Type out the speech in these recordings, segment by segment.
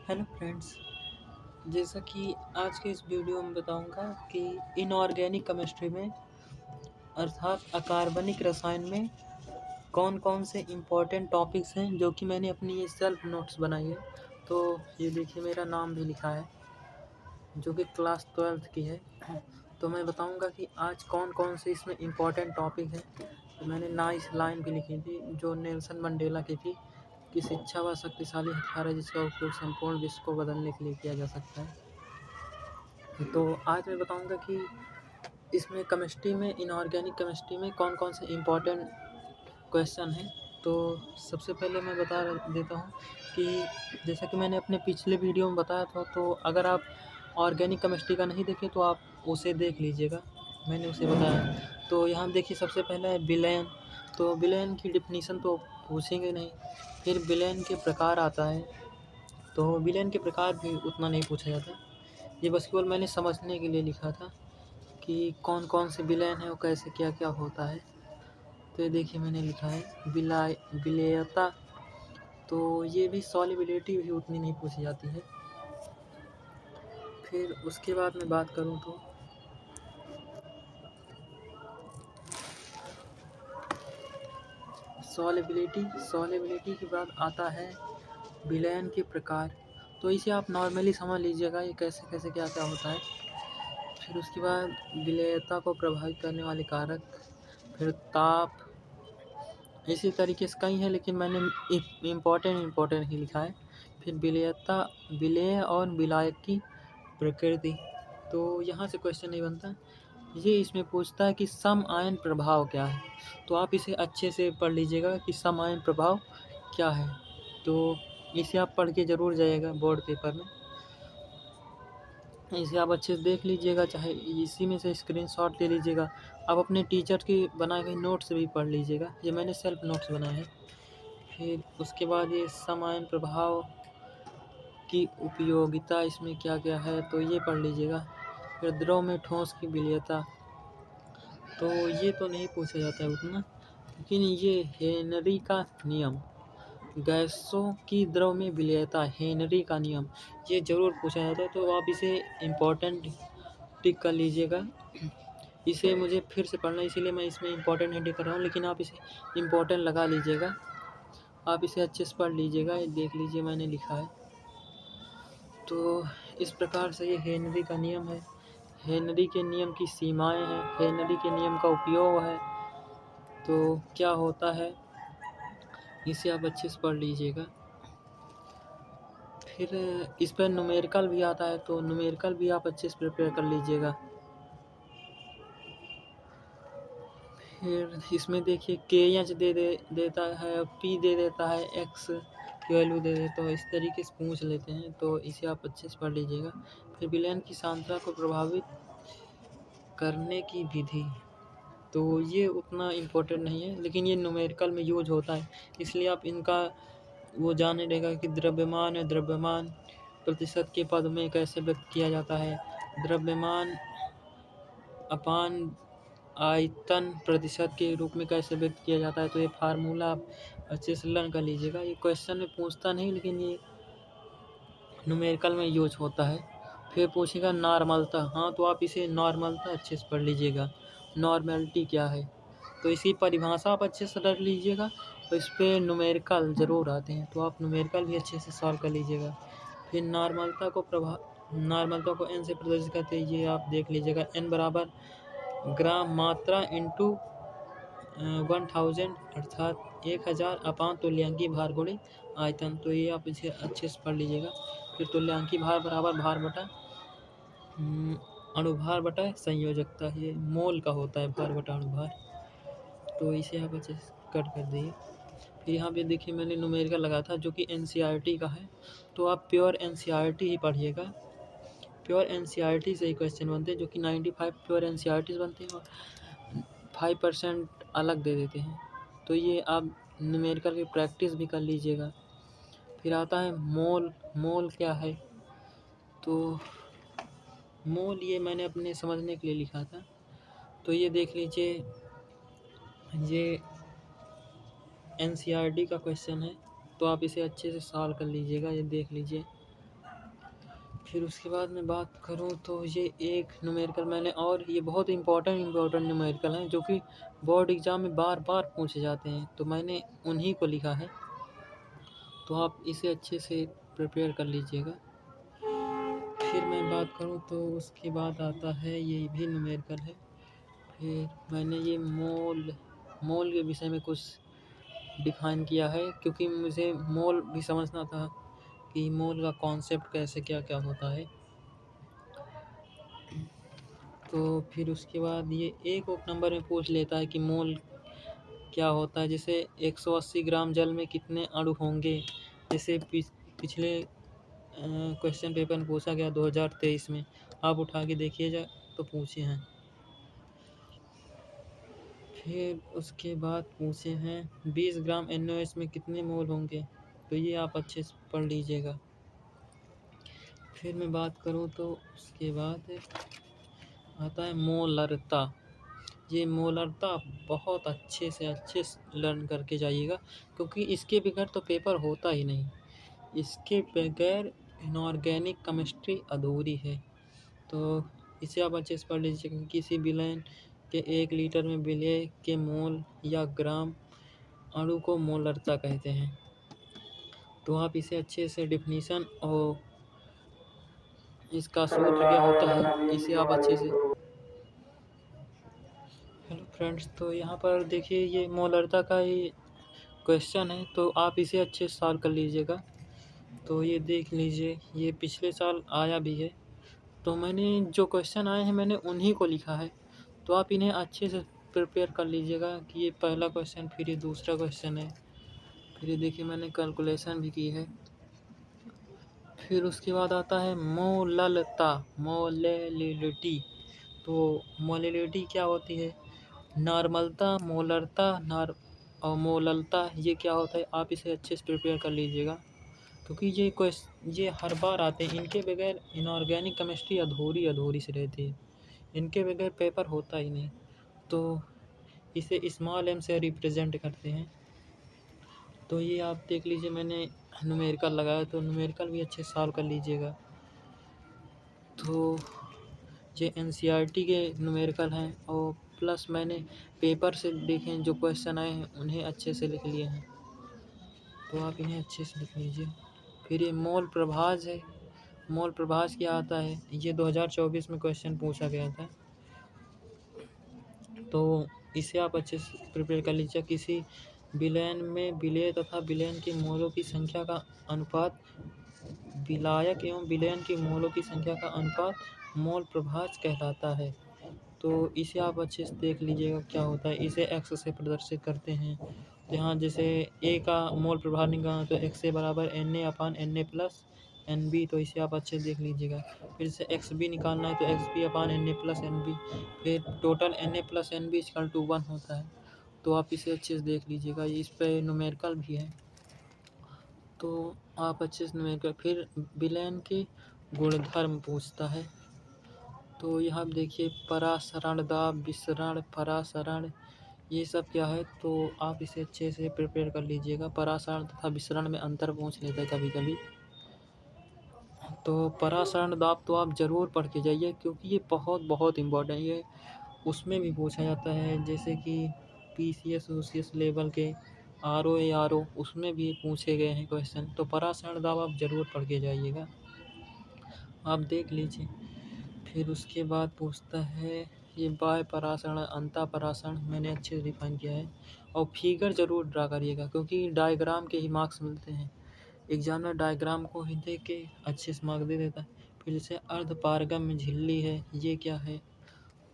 Hello friends. जैसा कि आज के इस वीडियो में बताऊंगा कि इनऑर्गेनिक केमिस्ट्री में अर्थात अकार्बनिक रसायन में कौन कौन से इम्पोर्टेंट टॉपिक्स हैं जो कि मैंने अपनी ये सेल्फ नोट्स बनाई है। तो ये देखिए मेरा नाम भी लिखा है जो कि क्लास 12th की है। तो मैं बताऊंगा कि आज कौन कौन से इसमें इम्पोर्टेंट टॉपिक हैं। तो मैंने नाइस लाइन भी लिखी थी जो नेल्सन मंडेला की थी कि शिक्षा वह शक्तिशाली हथियार है जिसका उपयोग संपूर्ण विश्व को बदलने के लिए किया जा सकता है। तो आज मैं बताऊंगा कि इसमें केमिस्ट्री में इनऑर्गेनिक केमिस्ट्री में कौन कौन से इम्पोर्टेंट क्वेश्चन है। तो सबसे पहले मैं बता देता हूँ कि जैसा कि मैंने अपने पिछले वीडियो में बताया था, तो अगर आप ऑर्गेनिक केमिस्ट्री का नहीं देखें तो आप उसे देख लीजिएगा, मैंने उसे बताया। तो यहाँ देखिए सबसे पहला है विलयन। तो विलयन की डिफिनीसन तो पूछेंगे नहीं। फिर विलयन के प्रकार आता है, तो विलयन के प्रकार भी उतना नहीं पूछा जाता। ये बस केवल मैंने समझने के लिए लिखा था कि कौन कौन से विलयन है और कैसे क्या क्या होता है। तो ये देखिए मैंने लिखा है विलेयता। तो ये भी सॉल्युबिलिटी भी उतनी नहीं पूछी जाती है। फिर उसके बाद मैं बात करूँ तो सॉल्युबिलिटी के बाद आता है विलयन के प्रकार। तो इसे आप नॉर्मली समझ लीजिएगा ये कैसे कैसे क्या क्या होता है। फिर उसके बाद विलेयता को प्रभावित करने वाले कारक, फिर ताप, इसी तरीके से कई हैं लेकिन मैंने इम्पोर्टेंट ही लिखा है। फिर विलेय और विलायक की प्रकृति। तो यहाँ से क्वेश्चन नहीं बनता, ये इसमें पूछता है कि सम आयन प्रभाव क्या है। तो आप इसे अच्छे से पढ़ लीजिएगा कि सम आयन प्रभाव क्या है। तो इसे आप पढ़ के ज़रूर जाइएगा बोर्ड पेपर में, इसे आप अच्छे से देख लीजिएगा, चाहे इसी में से स्क्रीनशॉट ले लीजिएगा। आप अपने टीचर की बनाए हुए नोट्स भी पढ़ लीजिएगा, ये मैंने सेल्फ नोट्स बनाए हैं। फिर उसके बाद ये सम आयन प्रभाव की उपयोगिता, इसमें क्या क्या है तो ये पढ़ लीजिएगा। फिर द्रव में ठोस की विलेयता, तो ये तो नहीं पूछा जाता है उतना, लेकिन ये हेनरी का नियम, गैसों की द्रव में विलेयता, हेनरी का नियम, ये ज़रूर पूछा जाता है। तो आप इसे इम्पोर्टेंट टिक कर लीजिएगा। इसे मुझे फिर से पढ़ना है इसीलिए मैं इसमें इम्पोर्टेंट नहीं टिक कर रहा हूँ, लेकिन आप इसे इम्पोर्टेंट लगा लीजिएगा। आप इसे अच्छे से पढ़ लीजिएगा, ये देख लीजिए मैंने लिखा है। तो इस प्रकार से ये हेनरी का नियम है, हेनरी के नियम की सीमाएं हैं, हेनरी के नियम का उपयोग है, तो क्या होता है इसे आप अच्छे से पढ़ लीजिएगा। फिर इस पर न्यूमेरिकल भी आता है, तो न्यूमेरिकल भी आप अच्छे से प्रिपेयर कर लीजिएगा। फिर इसमें देखिए के एच देता है, पी दे देता है, एक्स की वैल्यू दे देता है, इस तरीके से पूछ लेते हैं, तो इसे आप अच्छे से पढ़ लीजिएगा। फिर विलयन की सांद्रता को प्रभावित करने की विधि, तो ये उतना इम्पोर्टेंट नहीं है, लेकिन ये न्यूमेरिकल में यूज होता है, इसलिए आप इनका वो जाने रहेगा कि द्रव्यमान प्रतिशत के पद में कैसे व्यक्त किया जाता है, द्रव्यमान अपान आयतन प्रतिशत के रूप में कैसे व्यक्त किया जाता है। तो ये फार्मूला आप अच्छे से लर्न कर लीजिएगा। ये क्वेश्चन में पूछता नहीं, लेकिन ये न्यूमेरिकल में यूज होता है। फिर पूछेगा नॉर्मलता, हाँ तो आप इसे नॉर्मलता अच्छे से पढ़ लीजिएगा, नॉर्मलिटी क्या है, तो इसकी परिभाषा आप अच्छे से रख लीजिएगा। तो इस पर न्यूमेरिकल ज़रूर आते हैं, तो आप न्यूमेरिकल भी अच्छे से सॉल्व कर लीजिएगा। फिर नॉर्मलता को एन से प्रदर्शित करते हैं, ये आप देख लीजिएगा, एन बराबर ग्राम मात्रा इंटू 1000 अर्थात 1000 अपान तुल्यांकी भार गुणित आयतन। तो ये आप इसे अच्छे से पढ़ लीजिएगा। फिर तुल्यांकी भार बराबर भार बटा अणुभार बटा संयोजकता, ये मोल का होता है भार बटा अणुभार, तो इसे आप अच्छे से कट कर दिए। फिर यहाँ पे देखिए मैंने न्यूमेरिकल लगाया था जो कि एनसीईआरटी का है, तो आप प्योर एनसीईआरटी ही पढ़िएगा। प्योर एनसीईआरटी से ही क्वेश्चन बनते हैं, जो कि 95 प्योर एनसीईआरटी से बनते हैं और 5% अलग दे देते हैं। तो ये आप न्यूमेरिकल की प्रैक्टिस भी कर लीजिएगा। फिर आता है मोल क्या है, तो मोल ये मैंने अपने समझने के लिए लिखा था, तो ये देख लीजिए, ये एनसीईआरटी का क्वेश्चन है, तो आप इसे अच्छे से सॉल्व कर लीजिएगा। ये देख लीजिए फिर उसके बाद मैं बात करूँ तो ये एक न्यूमेरिकल मैंने, और ये बहुत इम्पोर्टेंट न्यूमेरिकल हैं जो कि बोर्ड एग्ज़ाम में बार बार पूछे जाते हैं, तो मैंने उन्हीं को लिखा है, तो आप इसे अच्छे से प्रिपेयर कर लीजिएगा। फिर मैं बात करूँ तो उसके बाद आता है, ये भी न्यूमेरिकल है। फिर मैंने ये मोल के विषय में कुछ डिफाइन किया है, क्योंकि मुझे मोल भी समझना था कि मोल का कॉन्सेप्ट कैसे क्या क्या होता है। तो फिर उसके बाद ये एक और नंबर में पूछ लेता है कि मोल क्या होता है। जैसे 180 ग्राम जल में कितने अणु होंगे, जैसे पिछले क्वेश्चन पेपर में पूछा गया 2023 में, आप उठा के देखिए तो पूछे हैं। फिर उसके बाद पूछे हैं 20 ग्राम NaOH में कितने मोल होंगे, तो ये आप अच्छे से पढ़ लीजिएगा। फिर मैं बात करूँ तो उसके बाद आता है मोलरता। ये मोलरता बहुत अच्छे से लर्न करके जाइएगा, क्योंकि इसके बगैर तो पेपर होता ही नहीं। इसके बगैर इनऑर्गेनिक केमिस्ट्री अधूरी है, तो इसे आप अच्छे से पढ़ लीजिए। किसी विलयन के 1 लीटर में विलय के मोल या ग्राम अणु को मोलरता कहते हैं। तो आप इसे अच्छे से डिफिनीशन और इसका सूत्र क्या होता है, इसे आप अच्छे से। हेलो फ्रेंड्स, तो यहाँ पर देखिए ये मोलरता का ही क्वेश्चन है, तो आप इसे अच्छे से सॉल्व कर लीजिएगा। तो ये देख लीजिए, ये पिछले साल आया भी है, तो मैंने जो क्वेश्चन आए हैं मैंने उन्हीं को लिखा है, तो आप इन्हें अच्छे से प्रिपेयर कर लीजिएगा कि ये पहला क्वेश्चन, फिर ये दूसरा क्वेश्चन है, फिर ये देखिए मैंने कैलकुलेशन भी की है। फिर उसके बाद आता है मोललता, मोलेलिटी। तो मोलेलिटी क्या होती है, नॉर्मलता, मोलरता और मोललता, ये क्या होता है, आप इसे अच्छे से प्रिपेयर कर लीजिएगा, क्योंकि ये हर बार आते हैं। इनके बगैर इनऑर्गेनिक केमिस्ट्री अधूरी सी रहती है, इनके बगैर पेपर होता ही नहीं। तो इसे स्मॉल एम से रिप्रेजेंट करते हैं। तो ये आप देख लीजिए, मैंने न्यूमेरिकल लगाया, तो न्यूमेरिकल भी अच्छे से सॉल्व कर लीजिएगा। तो ये NCERT के न्यूमेरिकल हैं, और प्लस मैंने पेपर से देखे जो क्वेश्चन आए हैं उन्हें अच्छे से लिख लिए हैं, तो आप इन्हें अच्छे से लिख लीजिए। फिर ये मोल प्रभाज है। मोल प्रभाज क्या आता है, ये 2024 में क्वेश्चन पूछा गया था, तो इसे आप अच्छे से प्रिपेयर कर लीजिए। किसी विलयन में विलेय तथा विलयन की मोलों की संख्या का अनुपात, विलायक एवं विलयन की मोलों की संख्या का अनुपात मोल प्रभाज कहलाता है। तो इसे आप अच्छे से देख लीजिएगा क्या होता है। इसे x से प्रदर्शित करते हैं, तो यहाँ जैसे a का मोल प्रभाव निकालना, तो x से बराबर Na/Na प्लस Nb, तो इसे आप अच्छे से देख लीजिएगा। फिर से xb निकालना है, तो xb/Na प्लस Nb, फिर टोटल Na प्लस Nb = 1 होता है, तो आप इसे अच्छे से देख लीजिएगा। इस पे न्यूमेरिकल भी है, तो आप अच्छे से न्यूमेरिकल। फिर विलयन के गुणधर्म पूछता है, तो यहाँ देखिए परासरण दाब, विसरण, परासरण, ये सब क्या है, तो आप इसे अच्छे से प्रिपेयर कर लीजिएगा। परासरण तथा विसरण में अंतर पूछ लेता है कभी कभी, तो परासरण दाब तो आप ज़रूर पढ़ के जाइए, क्योंकि ये बहुत इम्पोर्टेंट है। उसमें भी पूछा जाता है, जैसे कि PCS OCS लेवल के RO ARO, उसमें भी पूछे गए हैं क्वेश्चन, तो परासरण दाब आप ज़रूर पढ़ के जाइएगा, आप देख लीजिए। फिर उसके बाद पूछता है ये बाह्य परासरण, अंतः परासरण, मैंने अच्छे से डिफाइन किया है। और फिगर ज़रूर ड्रा करिएगा, क्योंकि डायग्राम के ही मार्क्स मिलते हैं। एग्जामिनर डायग्राम को ही देख के अच्छे से मार्क दे देता है। फिर जैसे अर्धपारगम्य झिल्ली है, ये क्या है,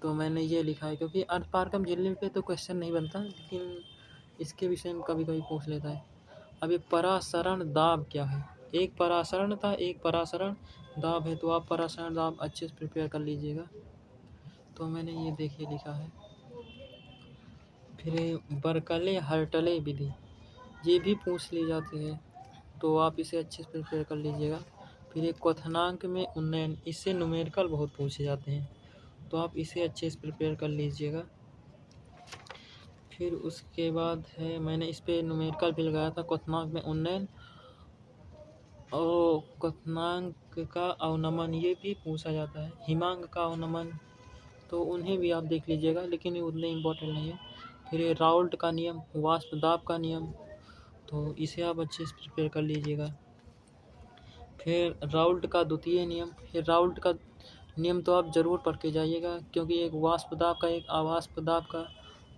तो मैंने ये लिखा है, क्योंकि अर्धपारगम्य झिल्ली पे तो क्वेश्चन नहीं बनता, लेकिन इसके विषय में कभी कभी पूछ लेता है। अब ये परासरण दाब क्या है, एक परासरण था, एक परासरण दाब है, तो आप परासरण दाब अच्छे से प्रिपेयर कर लीजिएगा, तो मैंने ये देखिए लिखा है। फिर बर्कले हर्टले विधि, ये भी पूछ ली जाती है, तो आप इसे अच्छे से प्रिपेयर कर लीजिएगा। फिर एक क्वथनांक में उन्नयन, इससे न्यूमेरिकल बहुत पूछे जाते हैं, तो आप इसे अच्छे से प्रिपेयर कर लीजिएगा। फिर उसके बाद है, मैंने इस पर न्यूमेरिकल भी लगाया था, क्वथनांक में उन्नयन और क्वथनांक का अवनमन ये भी पूछा जाता है। हिमांक का अवनमन तो उन्हें भी आप देख लीजिएगा, लेकिन ये उतने इम्पोर्टेंट नहीं है। फिर ये राउल्ट का नियम, वाष्प दाब का नियम, तो इसे आप अच्छे से प्रिपेयर कर लीजिएगा। फिर राउल्ट का द्वितीय नियम, ये राउल्ट का नियम तो आप ज़रूर पढ़ के जाइएगा, क्योंकि एक वाष्प दाब का एक अवाष्प दाब का,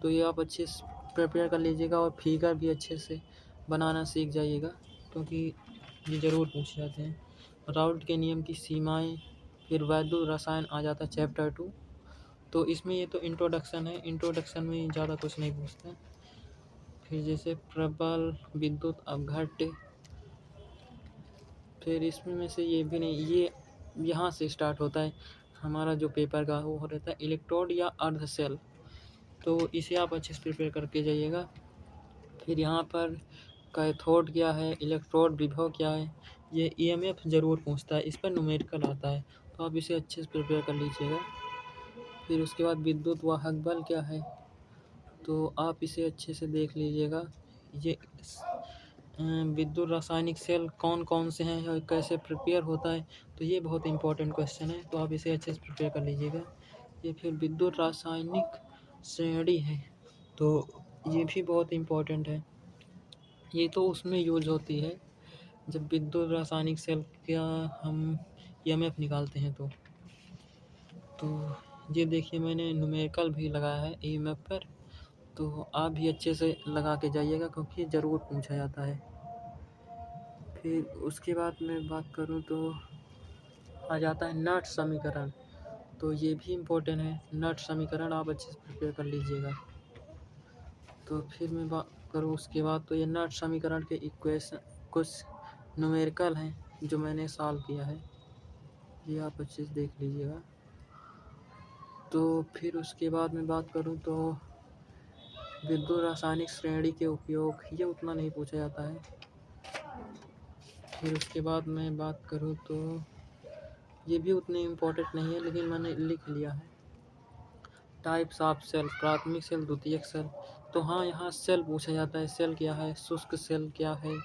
तो ये आप अच्छे से प्रिपेयर कर लीजिएगा और फिगर भी अच्छे से बनाना सीख जाइएगा, क्योंकि ये ज़रूर पूछे जाते हैं। राउल्ट के नियम की सीमाएं, फिर वैद्युत रसायन आ जाता है चैप्टर 2, तो इसमें ये तो इंट्रोडक्शन है, इंट्रोडक्शन में ज़्यादा कुछ नहीं पूछते। फिर जैसे प्रबल विद्युत अपघट्य, फिर इसमें में से ये भी नहीं, ये यहाँ से स्टार्ट होता है हमारा जो पेपर का वो रहता है इलेक्ट्रोड या अर्ध सेल, तो इसे आप अच्छे से प्रिपेयर करके जाइएगा। फिर यहाँ पर कैथोड क्या है, इलेक्ट्रोड विभव क्या है, ये ईएमएफ ज़रूर पूछता है, इस पर न्यूमेरिकल आता है, तो आप इसे अच्छे से प्रिपेयर कर लीजिएगा। फिर उसके बाद विद्युत वाहक बल क्या है, तो आप इसे अच्छे से देख लीजिएगा। ये विद्युत रासायनिक सेल कौन कौन से हैं और कैसे प्रिपेयर होता है, तो ये बहुत इंपॉर्टेंट क्वेश्चन है, तो आप इसे अच्छे से प्रिपेयर कर लीजिएगा। ये फिर विद्युत रासायनिक श्रेणी है, तो ये भी बहुत इम्पोर्टेंट है, ये तो उसमें यूज होती है जब विद्युत रासायनिक सेल का हम ईएमएफ निकालते हैं तो ये देखिए मैंने न्यूमेरिकल भी लगाया है ईएमएफ पर, तो आप भी अच्छे से लगा के जाइएगा, क्योंकि ज़रूर पूछा जाता है। फिर उसके बाद मैं बात करूँ तो आ जाता है नट समीकरण, तो ये भी इम्पोर्टेंट है, नट समीकरण आप अच्छे से प्रिपेयर कर लीजिएगा। तो फिर मैं बात करूँ उसके बाद, तो ये नट समीकरण के इक्वेशन कुछ न्यूमेरिकल हैं जो मैंने सॉल्व किया है, ये आप अच्छे से देख लीजिएगा। तो फिर उसके बाद मैं बात करूँ तो विद्युत रासायनिक श्रेणी के उपयोग, ये उतना नहीं पूछा जाता है। फिर उसके बाद मैं बात करूँ तो ये भी उतने इम्पोर्टेंट नहीं है, लेकिन मैंने लिख लिया है। टाइप्स ऑफ सेल, प्राथमिक सेल, द्वितीयक सेल, तो हाँ यहाँ सेल पूछा जाता है, सेल क्या है, शुष्क सेल क्या है,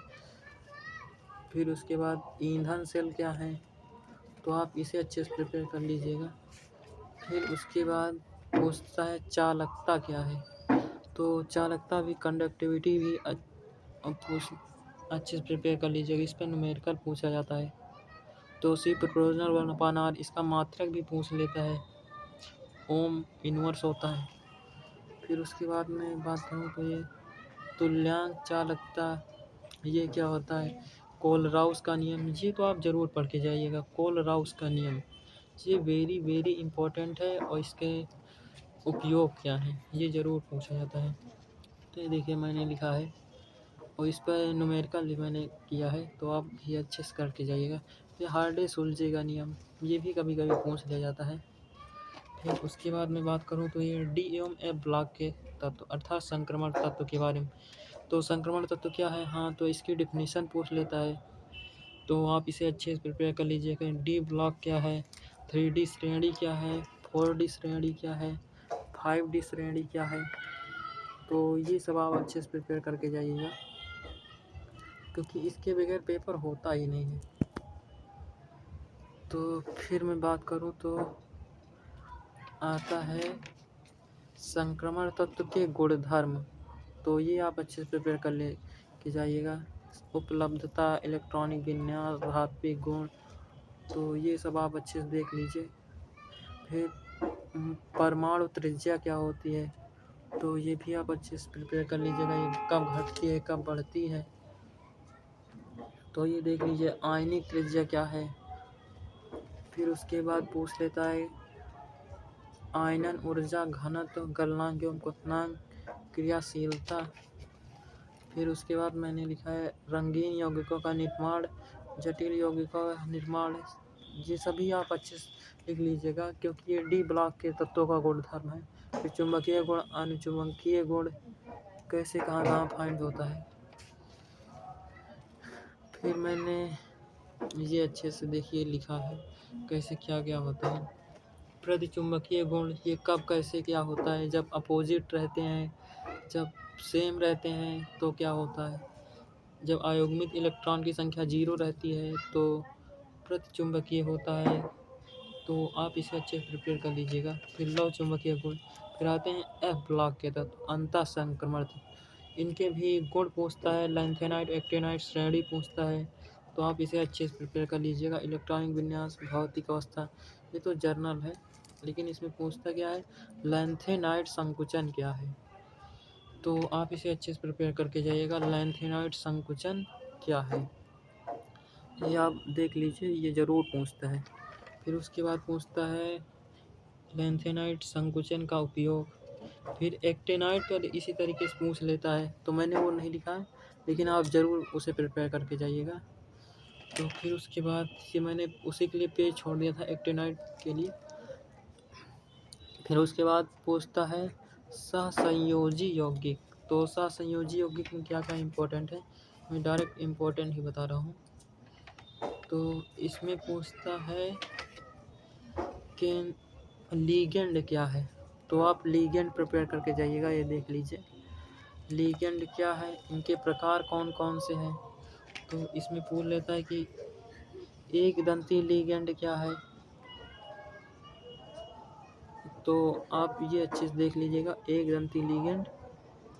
फिर उसके बाद ईंधन सेल क्या है, तो आप इसे अच्छे से प्रिपेयर कर लीजिएगा। फिर उसके बाद पूछता है चालकता क्या है, तो चालकता भी, कंडक्टिविटी भी अच्छे से प्रिपेयर कर लीजिएगा, इस पर न्यूमेरिकल पूछा जाता है। तो सी प्रोपोर्शनल 1/r, इसका मात्रक भी पूछ लेता है, ओम इनवर्स होता है। फिर उसके बाद मैं बात करूँ तो ये तुल्यांक चालकता, ये क्या होता है, कोलराउस का नियम, ये तो आप ज़रूर पढ़ के जाइएगा। कोलराउस का नियम ये वेरी वेरी इम्पोर्टेंट है, और इसके उपयोग क्या है ये ज़रूर पूछा जाता है। तो ये देखिए मैंने लिखा है, और इस पर न्यूमेरिकल भी मैंने किया है, तो आप भी अच्छे से करके जाइएगा। फिर हार्डे-सुलज़े का नियम, ये भी कभी कभी पूछ लिया जाता है। फिर उसके बाद मैं बात करूँ तो ये डी एवं एफ ब्लॉक के तत्व अर्थात संक्रमण तत्व के बारे में, तो संक्रमण तत्व क्या है, हाँ तो इसकी डिफिनीशन पूछ लेता है, तो आप इसे अच्छे से प्रिपेयर कर लीजिएगा। डी ब्लॉक क्या है, 3D श्रेणी क्या है, 4D श्रेणी क्या है, 5D श्रेणी क्या है, तो ये सब आप अच्छे से प्रिपेयर करके जाइएगा, क्योंकि इसके बगैर पेपर होता ही नहीं है। तो फिर मैं बात करूँ तो आता है संक्रमण तत्व के गुणधर्म, तो ये आप अच्छे से प्रिपेयर कर ले के जाइएगा। उपलब्धता, इलेक्ट्रॉनिक विन्यास, धात्विक गुण, तो ये सब आप अच्छे से देख लीजिए। फिर परमाणु त्रिज्या क्या होती है, तो ये भी आप अच्छे से प्रिपेयर कर लीजिएगा, ये कब घटती है कब बढ़ती है, तो ये देख लीजिए। आयनिक त्रिज्या क्या है, फिर उसके बाद पूछ लेता है आयनन ऊर्जा घनत्व, गलनांक एवं क्वथनांक, क्रियाशीलता। फिर उसके बाद मैंने लिखा है रंगीन यौगिकों का निर्माण, जटिल यौगिकों का निर्माण, ये सभी आप अच्छे से लिख लीजिएगा, क्योंकि ये डी ब्लॉक के तत्वों का गुणधर्म है। फिर चुंबकीय गुण, अनुचुंबकीय गुण कैसे कहाँ कहाँ फाइंड होता है। फिर मैंने ये अच्छे से देखिए लिखा है कैसे क्या क्या होता है। प्रतिचुंबकीय गुण, ये कब कैसे क्या होता है, जब अपोजिट रहते हैं, जब सेम रहते हैं तो क्या होता है। जब अयुग्मित इलेक्ट्रॉन की संख्या 0 रहती है तो प्रतिचुंबकीय होता है, तो आप इसे अच्छे से प्रिपेयर कर लीजिएगा। फिर लौ चुंबकीय गुण, फिर आते हैं एफ ब्लॉक के तत्व, अंतः संक्रमण तत्व, इनके भी गुण पूछता है। लैंथेनाइट एक्टिनाइट श्रेणी पूछता है, तो आप इसे अच्छे से प्रिपेयर कर लीजिएगा। इलेक्ट्रॉनिक विन्यास, भौतिक अवस्था, ये तो जर्नल है, लेकिन इसमें पूछता क्या है, लैंथेनाइट संकुचन क्या है, तो आप इसे अच्छे से प्रिपेयर करके जाइएगा। लैंथेनाइट संकुचन क्या है ये आप देख लीजिए, ये ज़रूर पूछता है। फिर उसके बाद पूछता है लैंथेनाइट संकुचन का उपयोग। फिर एक्टिनाइट तो इसी तरीके से पूछ लेता है, तो मैंने वो नहीं लिखा है, लेकिन आप ज़रूर उसे प्रिपेयर करके जाइएगा। तो फिर उसके बाद ये मैंने उसी के लिए पेज छोड़ दिया था, एक्टिनाइट के लिए। फिर उसके बाद पूछता है सहसंयोजी यौगिक। तो सहसंयोजी यौगिक में क्या क्या इम्पोर्टेंट है, मैं डायरेक्ट इम्पोर्टेंट ही बता रहा हूँ। तो इसमें पूछता है कि लीगेंड क्या है, तो आप लीगेंड प्रिपेयर करके जाइएगा। ये देख लीजिए लीगेंड क्या है, इनके प्रकार कौन कौन से हैं। तो इसमें पूछ लेता है कि एक दंती लीगेंड क्या है, तो आप ये अच्छे से देख लीजिएगा एक दंती लीगेंड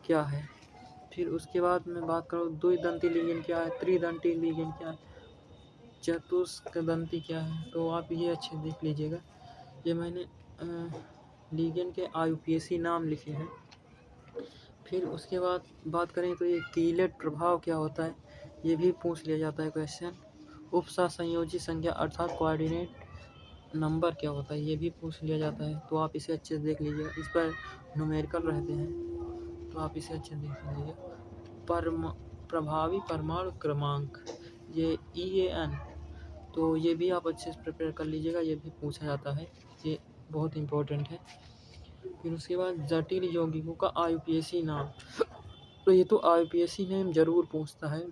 क्या है। फिर उसके बाद मैं बात करूँ द्विदंती लीगेंड क्या है, त्रिदंती लीगेंड क्या है, चतुष्कदंती क्या है, तो आप ये अच्छे से देख लीजिएगा। ये मैंने लीगेंड के IUPAC नाम लिखे हैं। फिर उसके बाद बात करें तो ये कीलेट प्रभाव क्या होता है, ये भी पूछ लिया जाता है क्वेश्चन। उपसह संयोजी संख्या अर्थात कोऑर्डिनेट नंबर क्या होता है, ये भी पूछ लिया जाता है, तो आप इसे अच्छे से देख लीजिएगा। इस पर न्यूमेरिकल रहते हैं, तो आप इसे अच्छे से देख लीजिएगा। प्रभावी परमाणु क्रमांक, ये EAN, तो ये भी आप अच्छे से प्रिपेयर कर लीजिएगा, ये भी पूछा जाता है, ये बहुत इम्पोर्टेंट है। फिर उसके बाद जटिल यौगिकों का IUPAC नाम, तो ये तो IUPAC नेम ज़रूर पूछता है,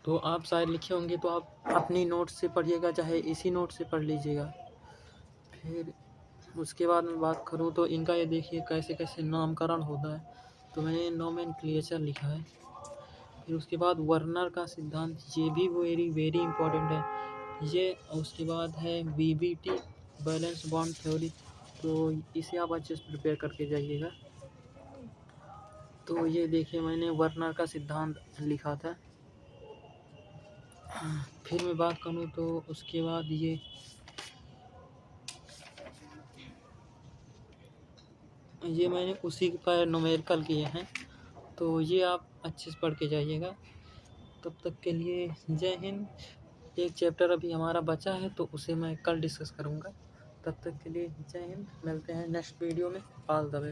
तो आप शायद लिखे होंगे, तो आप अपनी नोट से पढ़िएगा, चाहे इसी नोट से पढ़ लीजिएगा। फिर उसके बाद मैं बात करूँ तो इनका ये देखिए कैसे कैसे नामकरण होता है, तो मैंने नोमेनक्लेचर लिखा है। फिर उसके बाद वर्नर का सिद्धांत, ये भी वेरी वेरी इंपॉर्टेंट है ये। उसके बाद है BBT बैलेंस बॉन्ड थ्योरी, तो इसे आप अच्छे से प्रिपेयर करके जाइएगा। तो ये देखिए मैंने वर्नर का सिद्धांत लिखा था। फिर मैं बात करूँ तो उसके बाद ये मैंने उसी पर न्यूमेरिकल किए हैं, तो ये आप अच्छे से पढ़ के जाइएगा। तब तक के लिए जय हिंद। एक चैप्टर अभी हमारा बचा है, तो उसे मैं कल डिस्कस करूँगा। तब तक के लिए जय हिंद, मिलते हैं नेक्स्ट वीडियो में। All the best.